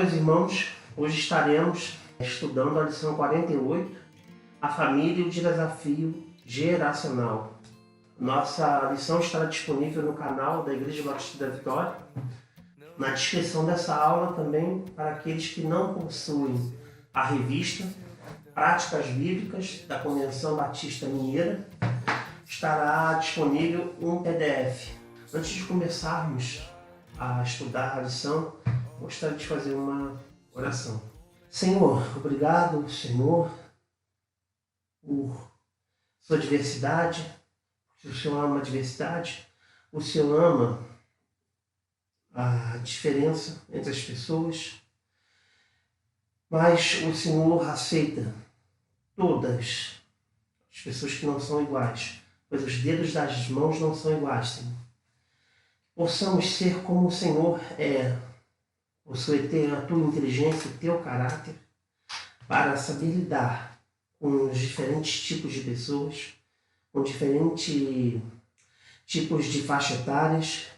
meus irmãos, hoje estaremos estudando a lição 48, a família e o desafio geracional. Nossa lição estará disponível no canal da Igreja Batista da Vitória. Na descrição dessa aula também, para aqueles que não possuem a revista Práticas Bíblicas da Convenção Batista Mineira, estará disponível um PDF. Antes de começarmos a estudar a lição, gostaria de fazer uma oração. Senhor, obrigado, Senhor, por sua diversidade. O Senhor ama a diversidade, o Senhor ama a diferença entre as pessoas, mas o Senhor aceita todas as pessoas que não são iguais, pois os dedos das mãos não são iguais, Senhor. Possamos ser como o Senhor é, possuir ter a tua inteligência e teu caráter para saber lidar com os diferentes tipos de pessoas, com diferentes tipos de faixa etárias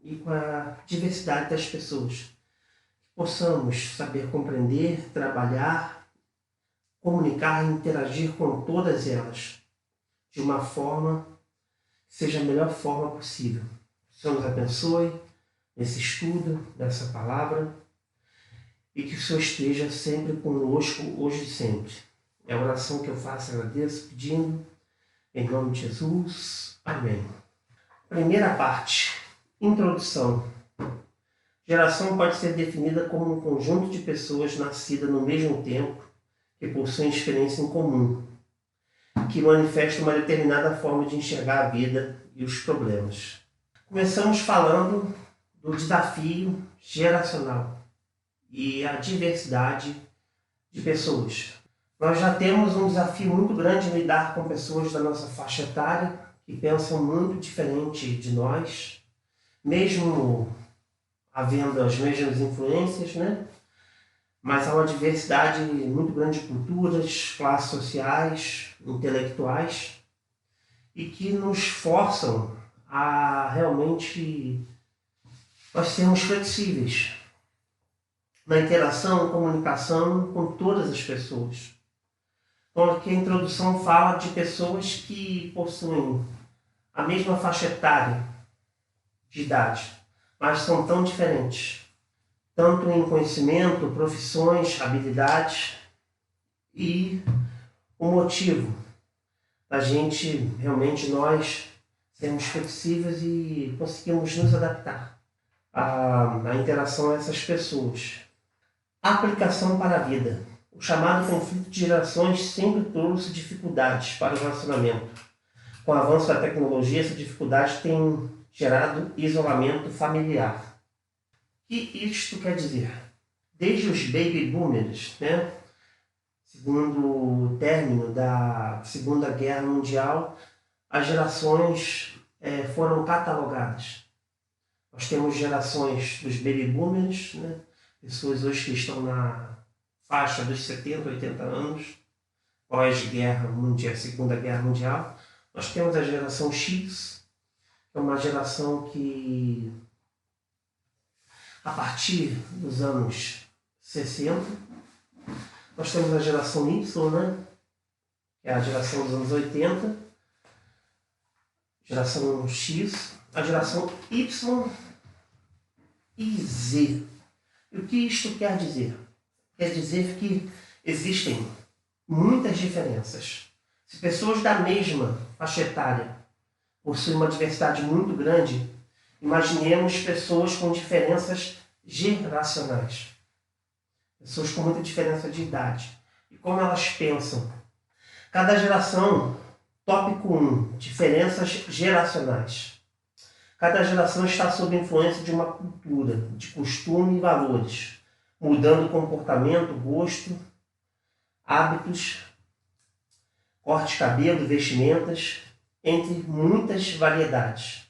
e com a diversidade das pessoas. Que possamos saber compreender, trabalhar, comunicar e interagir com todas elas de uma forma que seja a melhor forma possível. Que o Senhor nos abençoe nesse estudo, nessa palavra, e que o Senhor esteja sempre conosco, hoje e sempre. É a oração que eu faço, agradeço, pedindo, em nome de Jesus. Amém. Primeira parte, introdução. Geração pode ser definida como um conjunto de pessoas nascidas no mesmo tempo, que possuem experiência em comum, que manifestam uma determinada forma de enxergar a vida e os problemas. Começamos falando do desafio geracional e a diversidade de pessoas. Nós já temos um desafio muito grande em lidar com pessoas da nossa faixa etária que pensam muito diferente de nós, mesmo havendo as mesmas influências, né? Mas há uma diversidade muito grande de culturas, classes sociais, intelectuais, e que nos forçam a realmente nós sermos flexíveis na interação, comunicação com todas as pessoas. Então aqui a introdução fala de pessoas que possuem a mesma faixa etária de idade, mas são tão diferentes, tanto em conhecimento, profissões, habilidades, e o motivo da gente, realmente nós, sermos flexíveis e conseguimos nos adaptar à interação a essas pessoas. Aplicação para a vida. O chamado conflito de gerações sempre trouxe dificuldades para o relacionamento. Com o avanço da tecnologia, essa dificuldade tem gerado isolamento familiar. O que isto quer dizer? Desde os baby boomers, né? Segundo o término da Segunda Guerra Mundial, as gerações foram catalogadas. Nós temos gerações dos baby boomers, né? Pessoas hoje que estão na faixa dos 70, 80 anos, pós-guerra mundial, Segunda Guerra Mundial. Nós temos a geração X, que é uma geração que, a partir dos anos 60, nós temos a geração Y, né? Que é a geração dos anos 80, geração X, a geração Y e Z. E o que isto quer dizer? Quer dizer que existem muitas diferenças. Se pessoas da mesma faixa etária possuem uma diversidade muito grande, imaginemos pessoas com diferenças geracionais. Pessoas com muita diferença de idade. E como elas pensam? Cada geração, tópico 1, diferenças geracionais. Cada geração está sob influência de uma cultura, de costume e valores, mudando comportamento, gosto, hábitos, corte de cabelo, vestimentas, entre muitas variedades.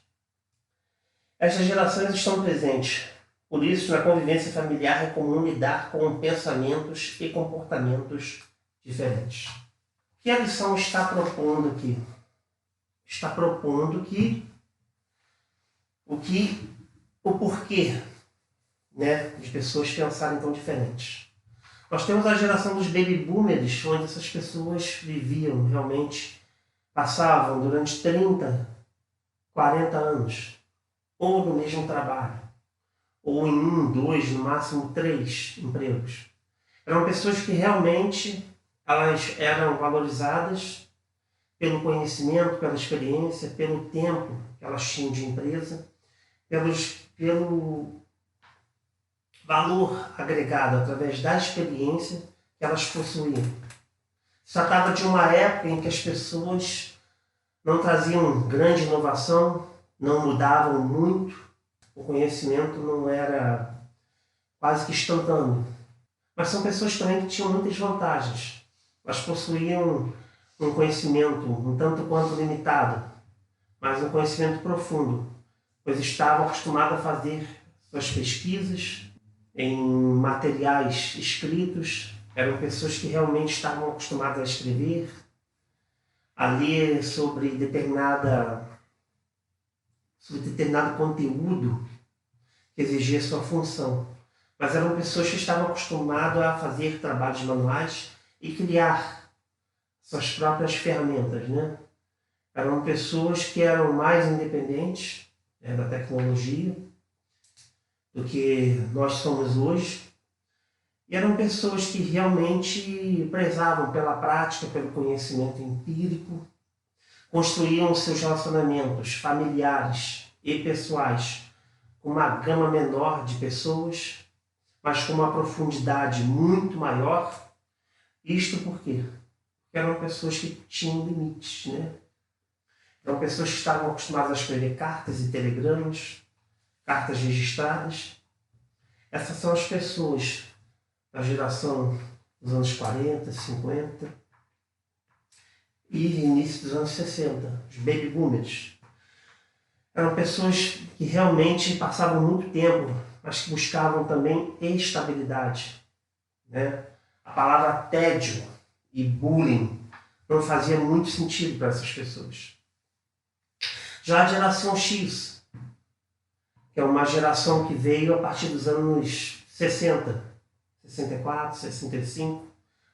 Estas gerações estão presentes, por isso na convivência familiar é comum lidar com pensamentos e comportamentos diferentes. O que a lição está propondo aqui? Está propondo que o porquê né, de pessoas pensarem tão diferentes. Nós temos a geração dos baby boomers, onde essas pessoas viviam realmente, passavam durante 30, 40 anos, ou no mesmo trabalho, ou em 1, 2, no máximo 3 empregos. Eram pessoas que realmente elas eram valorizadas pelo conhecimento, pela experiência, pelo tempo que elas tinham de empresa, pelo valor agregado através da experiência que elas possuíam. Se tratava de uma época em que as pessoas não traziam grande inovação, não mudavam muito, o conhecimento não era quase que instantâneo. Mas são pessoas também que tinham muitas vantagens. Elas possuíam um conhecimento um tanto quanto limitado, mas um conhecimento profundo, pois estavam acostumadas a fazer suas pesquisas em materiais escritos, eram pessoas que realmente estavam acostumadas a escrever, a ler sobre determinado conteúdo que exigia sua função. Mas eram pessoas que estavam acostumadas a fazer trabalhos manuais e criar suas próprias ferramentas, né? Eram pessoas que eram mais independentes, né, da tecnologia do que nós somos hoje. E eram pessoas que realmente prezavam pela prática, pelo conhecimento empírico, construíam seus relacionamentos familiares e pessoais com uma gama menor de pessoas, mas com uma profundidade muito maior. Isto por quê? Porque eram pessoas que tinham limites, né? Eram pessoas que estavam acostumadas a escrever cartas e telegramas, cartas registradas. Essas são as pessoas da geração dos anos 40, 50 e início dos anos 60, os baby boomers. Eram pessoas que realmente passavam muito tempo, mas que buscavam também estabilidade, né? A palavra tédio e bullying não fazia muito sentido para essas pessoas. Já a geração X, que é uma geração que veio a partir dos anos 60, 64, 65,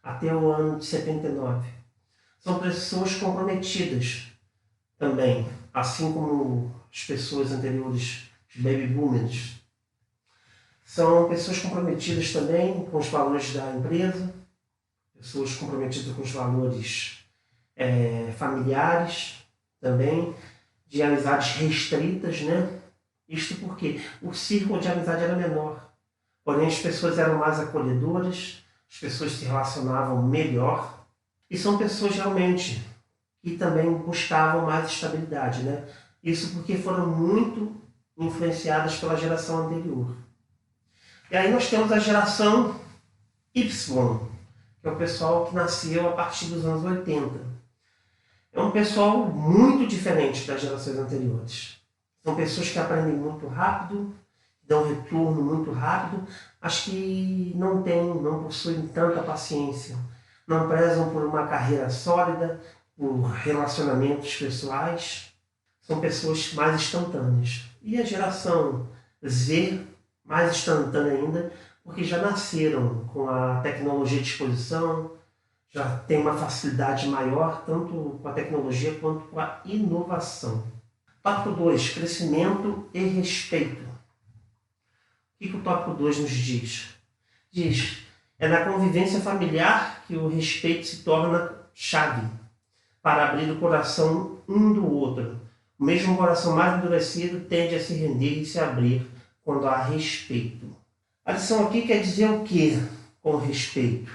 até o ano de 79. São pessoas comprometidas também, assim como as pessoas anteriores, os baby boomers. São pessoas comprometidas também com os valores da empresa, pessoas comprometidas com os valores familiares também, de amizades restritas, né? Isto porque o círculo de amizade era menor, porém as pessoas eram mais acolhedoras, as pessoas se relacionavam melhor, e são pessoas realmente que também buscavam mais estabilidade, né? Isso porque foram muito influenciadas pela geração anterior. E aí nós temos a geração Y, que é o pessoal que nasceu a partir dos anos 80. É um pessoal muito diferente das gerações anteriores. São pessoas que aprendem muito rápido, dão retorno muito rápido, mas que não possuem tanta paciência, não prezam por uma carreira sólida, por relacionamentos pessoais. São pessoas mais instantâneas. E a geração Z, mais instantânea ainda, porque já nasceram com a tecnologia à disposição, já tem uma facilidade maior, tanto com a tecnologia quanto com a inovação. Tópico 2, crescimento e respeito. O que o tópico 2 nos diz? Diz, é na convivência familiar que o respeito se torna chave para abrir o coração um do outro. O mesmo coração mais endurecido tende a se render e se abrir quando há respeito. A lição aqui quer dizer o que com respeito?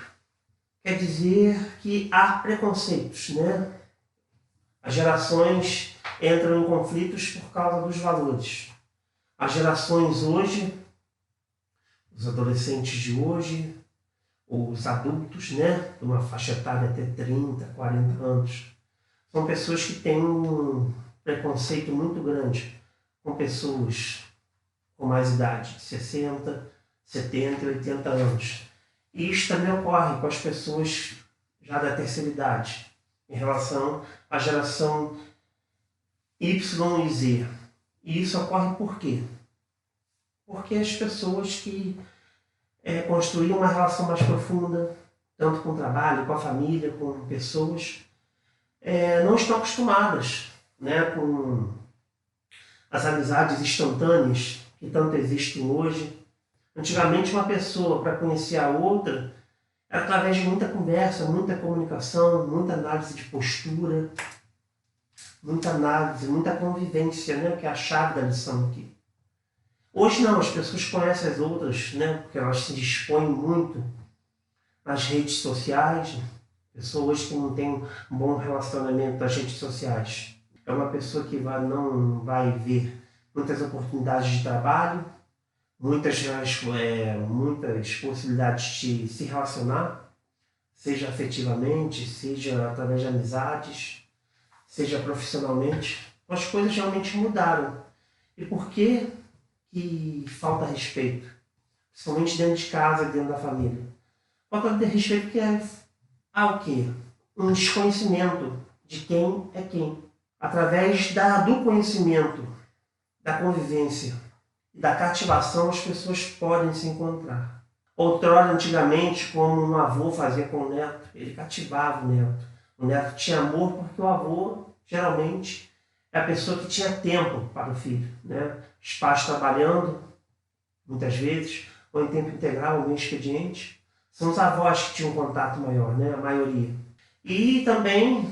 Quer dizer que há preconceitos, né? As gerações entram em conflitos por causa dos valores. As gerações hoje, os adolescentes de hoje, os adultos, né, de uma faixa etária até 30, 40 anos, são pessoas que têm um preconceito muito grande com pessoas com mais idade, 60, 70 e 80 anos. E isso também ocorre com as pessoas já da terceira idade, em relação à geração Y e Z. E isso ocorre por quê? Porque as pessoas que construíram uma relação mais profunda, tanto com o trabalho, com a família, com pessoas, não estão acostumadas, né, com as amizades instantâneas que tanto existem hoje. Antigamente, uma pessoa, para conhecer a outra, era através de muita conversa, muita comunicação, muita análise de postura, muita análise, muita convivência, né, que é a chave da lição aqui. Hoje não, as pessoas conhecem as outras, né, porque elas se dispõem muito nas redes sociais. Pessoas que não têm um bom relacionamento nas redes sociais. É uma pessoa que não vai ver muitas oportunidades de trabalho, muitas possibilidades de se relacionar, seja afetivamente, seja através de amizades, seja profissionalmente. As coisas realmente mudaram. E por que falta respeito? Principalmente dentro de casa e dentro da família. Falta de respeito que há o quê? Um desconhecimento de quem é quem. Através do conhecimento, da convivência e da cativação, as pessoas podem se encontrar. Outrora, antigamente, como um avô fazia com o neto, ele cativava o neto. O neto tinha amor porque o avô, geralmente, é a pessoa que tinha tempo para o filho, né? Os pais trabalhando, muitas vezes, ou em tempo integral, ou meio expediente. São os avós que tinham um contato maior, né? A maioria. E também,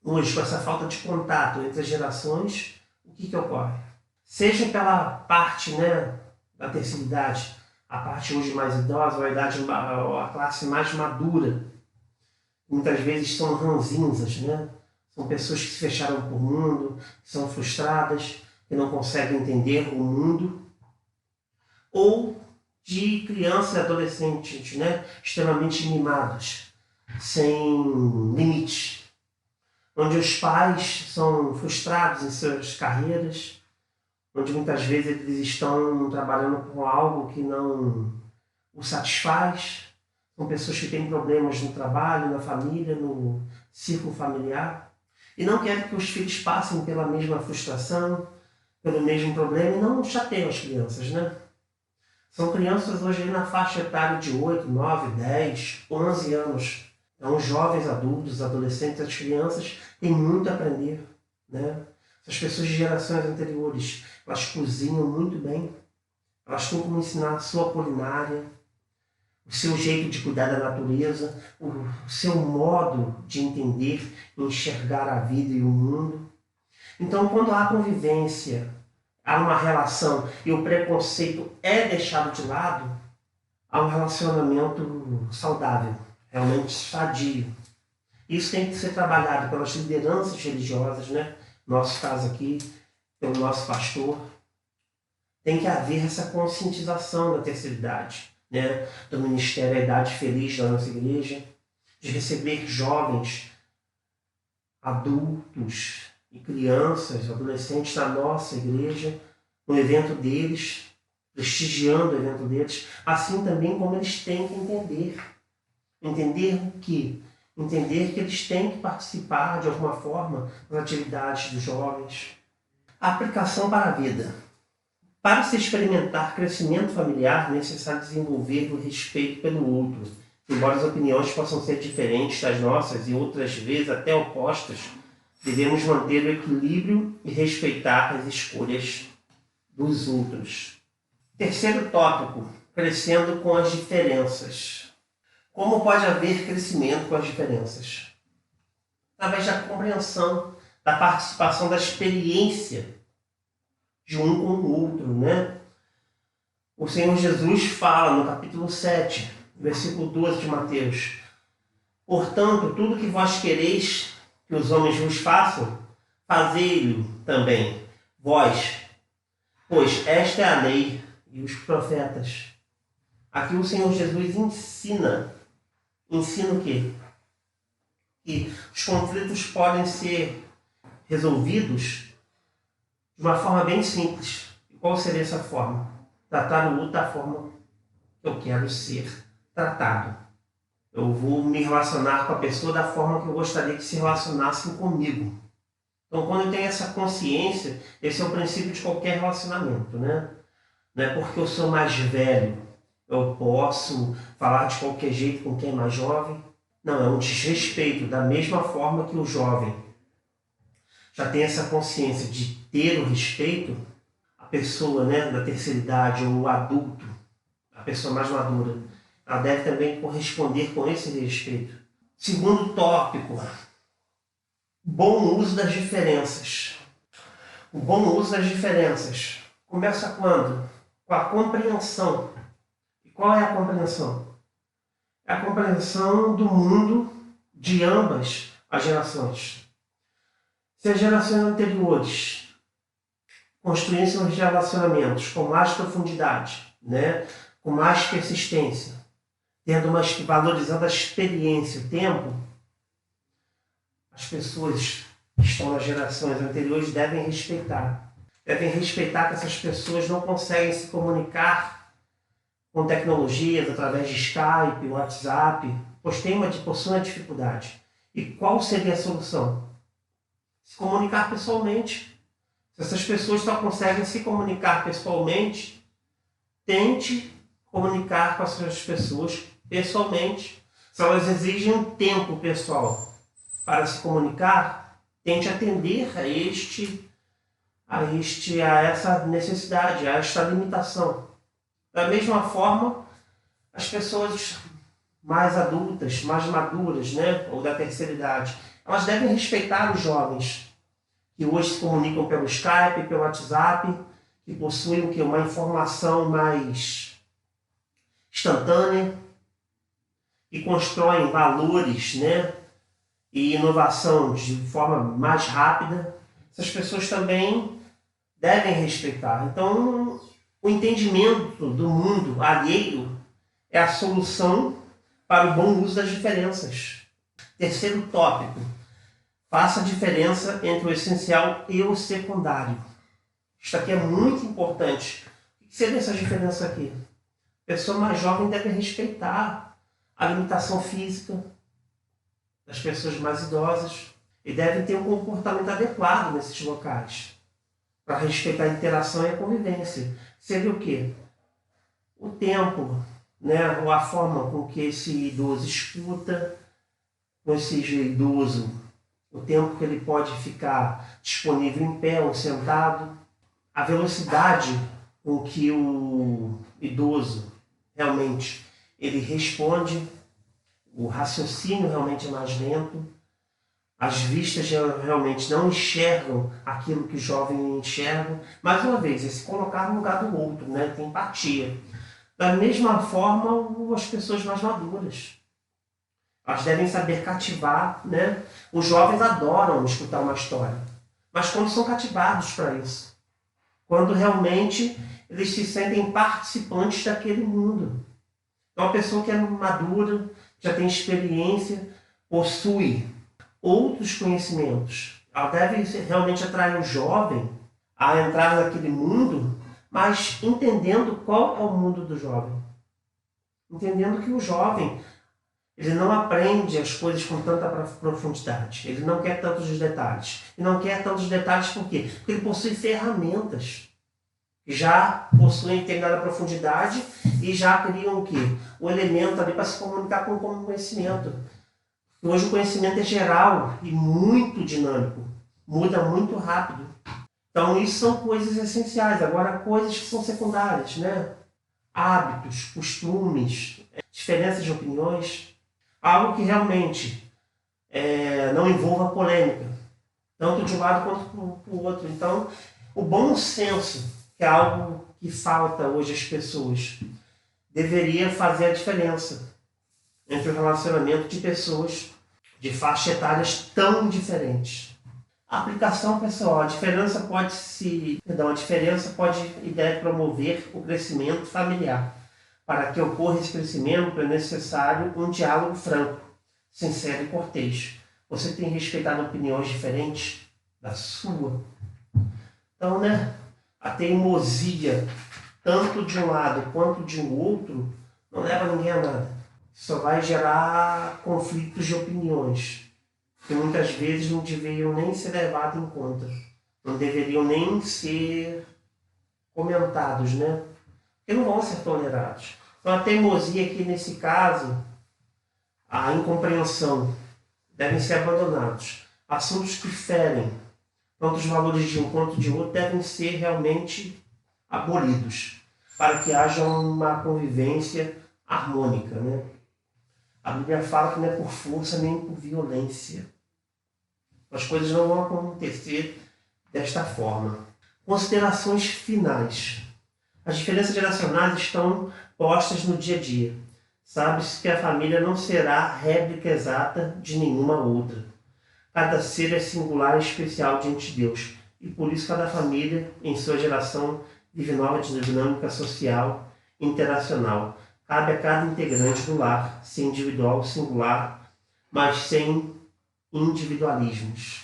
hoje, com essa falta de contato entre as gerações, o que ocorre? Seja pela parte, né, da terceira idade, a parte hoje mais idosa, ou a classe mais madura, muitas vezes são ranzinzas, né? São pessoas que se fecharam para o mundo, que são frustradas, que não conseguem entender o mundo. Ou de crianças e adolescentes, né, extremamente mimados, sem limites, onde os pais são frustrados em suas carreiras, onde muitas vezes eles estão trabalhando com algo que não o satisfaz. São pessoas que têm problemas no trabalho, na família, no círculo familiar, e não querem que os filhos passem pela mesma frustração, pelo mesmo problema, e não chateiam as crianças, né? São crianças hoje na faixa etária de 8, 9, 10, 11 anos. Então, jovens, adultos, adolescentes, as crianças têm muito a aprender, né? As pessoas de gerações anteriores, elas cozinham muito bem. Elas têm como ensinar a sua culinária, o seu jeito de cuidar da natureza, o seu modo de entender e enxergar a vida e o mundo. Então, quando há convivência, há uma relação e o preconceito é deixado de lado, há um relacionamento saudável, realmente sadio. Isso tem que ser trabalhado pelas lideranças religiosas, né? Nosso caso aqui, pelo nosso pastor. Tem que haver essa conscientização da terceira idade, né? Do Ministério A Idade Feliz da nossa igreja, de receber jovens, adultos e crianças, adolescentes na nossa igreja, no evento deles, prestigiando o evento deles, assim também como eles têm que entender. Entender o quê? Entender que eles têm que participar de alguma forma das atividades dos jovens. A aplicação para a vida. Para se experimentar crescimento familiar, é necessário desenvolver o respeito pelo outro. Embora as opiniões possam ser diferentes das nossas e outras vezes até opostas, devemos manter o equilíbrio e respeitar as escolhas dos outros. Terceiro tópico, crescendo com as diferenças. Como pode haver crescimento com as diferenças? Através da compreensão, da participação, da experiência de um com o outro, né? O Senhor Jesus fala no capítulo 7, versículo 12 de Mateus: portanto, tudo que vós quereis que os homens vos façam, fazei-lo também vós, pois esta é a lei e os profetas. Aqui o Senhor Jesus ensina o quê? Que os conflitos podem ser resolvidos de uma forma bem simples. E qual seria essa forma? Tratar o outro da forma que eu quero ser tratado. Eu vou me relacionar com a pessoa da forma que eu gostaria que se relacionassem comigo. Então, quando eu tenho essa consciência, esse é o princípio de qualquer relacionamento, né? Não é porque eu sou mais velho, eu posso falar de qualquer jeito com quem é mais jovem. Não, é um desrespeito, da mesma forma que o jovem já tem essa consciência de ter o respeito, a pessoa, né, da terceira idade ou o adulto, a pessoa mais madura, ela deve também corresponder com esse respeito. Segundo tópico, bom uso das diferenças. O bom uso das diferenças começa quando? Com a compreensão. E qual é a compreensão? É a compreensão do mundo de ambas as gerações. Se as gerações anteriores construíssem os relacionamentos com mais profundidade, né, com mais persistência, valorizando a experiência, o tempo, as pessoas que estão nas gerações anteriores devem respeitar. Devem respeitar que essas pessoas não conseguem se comunicar com tecnologias através de Skype, WhatsApp, possuem uma dificuldade. E qual seria a solução? Se comunicar pessoalmente. Se essas pessoas só conseguem se comunicar pessoalmente, tente comunicar com essas pessoas pessoalmente. Se elas exigem um tempo pessoal para se comunicar, tente atender a essa necessidade, a esta limitação. Da mesma forma, as pessoas mais adultas, mais maduras, né, ou da terceira idade, elas devem respeitar os jovens que hoje se comunicam pelo Skype, pelo WhatsApp, que possuem uma informação mais instantânea, que constroem valores, né, e inovação de forma mais rápida. Essas pessoas também devem respeitar. Então, o entendimento do mundo alheio é a solução para o bom uso das diferenças. Terceiro tópico. Faça a diferença entre o essencial e o secundário. Isso aqui é muito importante. O que seria essa diferença aqui? A pessoa mais jovem deve respeitar a limitação física das pessoas mais idosas e deve ter um comportamento adequado nesses locais para respeitar a interação e a convivência. Seria o quê? O tempo, né? Ou a forma com que esse idoso escuta, com esse idoso, o tempo que ele pode ficar disponível em pé ou sentado, a velocidade com que o idoso realmente ele responde, o raciocínio realmente é mais lento, as vistas realmente não enxergam aquilo que o jovem enxerga. Mais uma vez, é se colocar no lugar do outro, né? Tem empatia. Da mesma forma, as pessoas mais maduras. Elas devem saber cativar, né? Os jovens adoram escutar uma história, mas quando são cativados para isso, quando realmente eles se sentem participantes daquele mundo. Então, a pessoa que é madura, já tem experiência, possui outros conhecimentos. Ela deve realmente atrair o jovem a entrar naquele mundo, mas entendendo qual é o mundo do jovem. Entendendo que o jovem ele não aprende as coisas com tanta profundidade. Ele não quer tantos detalhes. E não quer tantos detalhes por quê? Porque ele possui ferramentas que já possuem determinada profundidade e já criam o quê? O elemento ali para se comunicar com o conhecimento. Hoje o conhecimento é geral e muito dinâmico. Muda muito rápido. Então isso são coisas essenciais. Agora coisas que são secundárias, né? Hábitos, costumes, diferenças de opiniões. Algo que realmente não envolva polêmica, tanto de um lado quanto do outro. Então, o bom senso, que é algo que falta hoje às pessoas, deveria fazer a diferença entre o relacionamento de pessoas de faixas etárias tão diferentes. A aplicação, pessoal, a diferença pode e deve promover o crescimento familiar. Para que ocorra esse crescimento, é necessário um diálogo franco, sincero e cortês. Você tem respeitado opiniões diferentes da sua? Então, né, a teimosia, tanto de um lado quanto de um outro, não leva ninguém a nada. Só vai gerar conflitos de opiniões, que muitas vezes não deveriam nem ser levados em conta. Não deveriam nem ser comentados, né? que não vão ser tolerados. Então a teimosia aqui nesse caso, a incompreensão, devem ser abandonados. Assuntos que ferem tanto os valores de um quanto de outro devem ser realmente abolidos, para que haja uma convivência harmônica, né? A Bíblia fala que não é por força nem por violência. As coisas não vão acontecer desta forma. Considerações finais. As diferenças geracionais estão postas no dia a dia. Sabe-se que a família não será réplica exata de nenhuma outra. Cada ser é singular e especial diante de Deus. E por isso cada família, em sua geração, vive nova dinâmica social e interacional. Cabe a cada integrante do lar ser individual, singular, mas sem individualismos.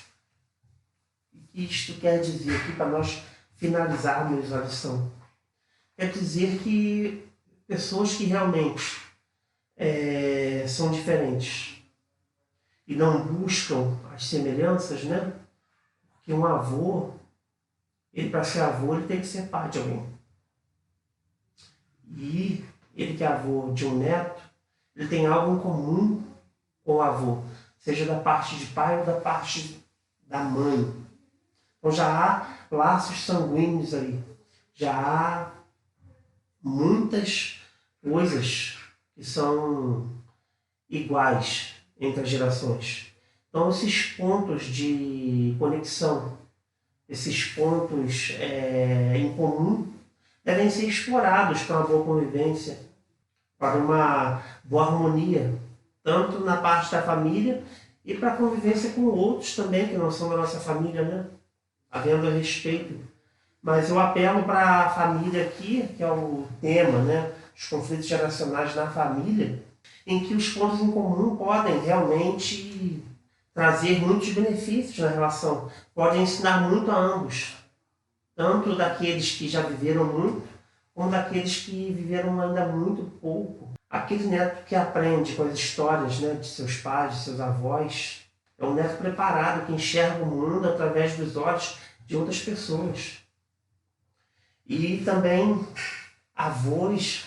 O que isto quer dizer aqui para nós finalizarmos a lição? Quer dizer que pessoas que realmente são diferentes e não buscam as semelhanças, né? Porque um avô, ele para ser avô, ele tem que ser pai de alguém. E ele que é avô de um neto, ele tem algo em comum com o avô, seja da parte de pai ou da parte da mãe. Então já há laços sanguíneos aí, já há muitas coisas que são iguais entre as gerações. Então esses pontos de conexão, esses pontos em comum, devem ser explorados para uma boa convivência, para uma boa harmonia, tanto na parte da família e para a convivência com outros também, que não são da nossa família, né? Havendo respeito. Mas eu apelo para a família aqui, que é o tema, né? Os conflitos geracionais na família, em que os pontos em comum podem realmente trazer muitos benefícios na relação, podem ensinar muito a ambos, tanto daqueles que já viveram muito, como daqueles que viveram ainda muito pouco. Aquele neto que aprende com as histórias, né, de seus pais, de seus avós, é um neto preparado que enxerga o mundo através dos olhos de outras pessoas. E também avós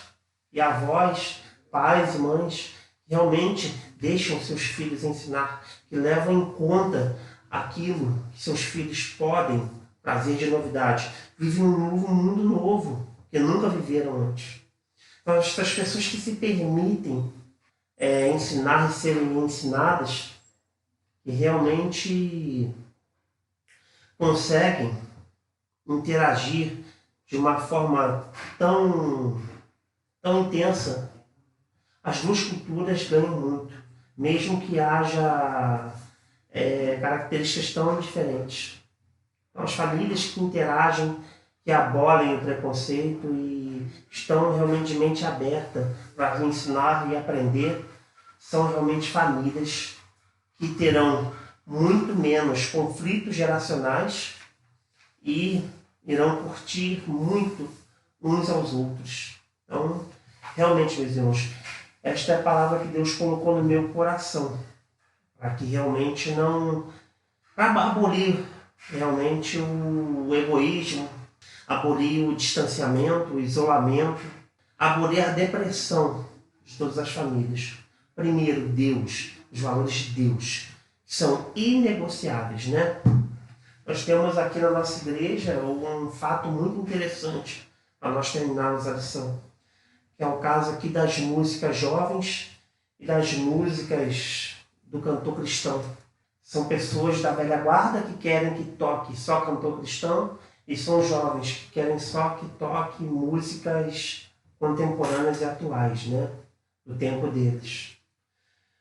e avós, pais e mães, realmente deixam seus filhos ensinar, que levam em conta aquilo que seus filhos podem trazer de novidade. Vivem um mundo novo, que nunca viveram antes. Então, essas pessoas que se permitem ensinar e serem ensinadas, que realmente conseguem interagir de uma forma tão intensa, as duas culturas ganham muito, mesmo que haja características tão diferentes. Então, as famílias que interagem, que abolem o preconceito e estão realmente de mente aberta para ensinar e aprender, são realmente famílias que terão muito menos conflitos geracionais e irão curtir muito uns aos outros. Então, realmente, meus irmãos, esta é a palavra que Deus colocou no meu coração, para que realmente não... para abolir realmente o egoísmo, abolir o distanciamento, o isolamento, abolir a depressão de todas as famílias. Primeiro, Deus, os valores de Deus, que são inegociáveis, né? Nós temos aqui na nossa igreja um fato muito interessante para nós terminarmos a lição, que é o caso aqui das músicas jovens e das músicas do cantor cristão. São pessoas da velha guarda que querem que toque só cantor cristão e são jovens que querem só que toque músicas contemporâneas e atuais, né? Do tempo deles.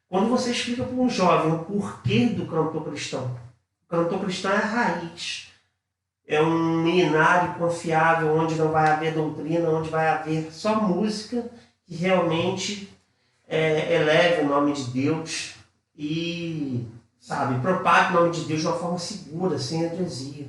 Quando você explica para um jovem o porquê do cantor cristão, o cantor cristão é a raiz, é um minário confiável onde não vai haver doutrina, onde vai haver só música que realmente eleve o nome de Deus e, propague o nome de Deus de uma forma segura, sem heresia.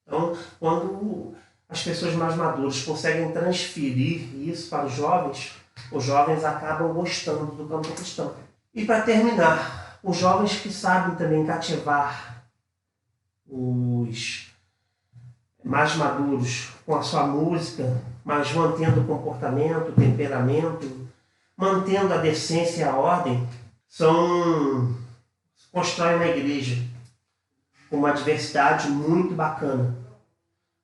Então, quando as pessoas mais maduras conseguem transferir isso para os jovens acabam gostando do cantor cristão. E para terminar, os jovens que sabem também cativar os mais maduros com a sua música, mas mantendo o comportamento, o temperamento, mantendo a decência e a ordem, constroem uma igreja com uma diversidade muito bacana.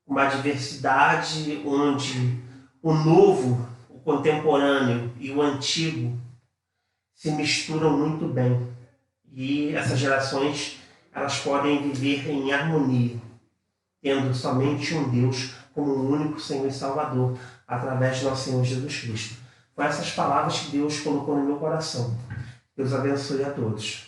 Uma diversidade onde o novo, o contemporâneo e o antigo se misturam muito bem. E essas gerações, elas podem viver em harmonia, tendo somente um Deus como o único Senhor e Salvador, através de nosso Senhor Jesus Cristo. Foi essas palavras que Deus colocou no meu coração. Deus abençoe a todos.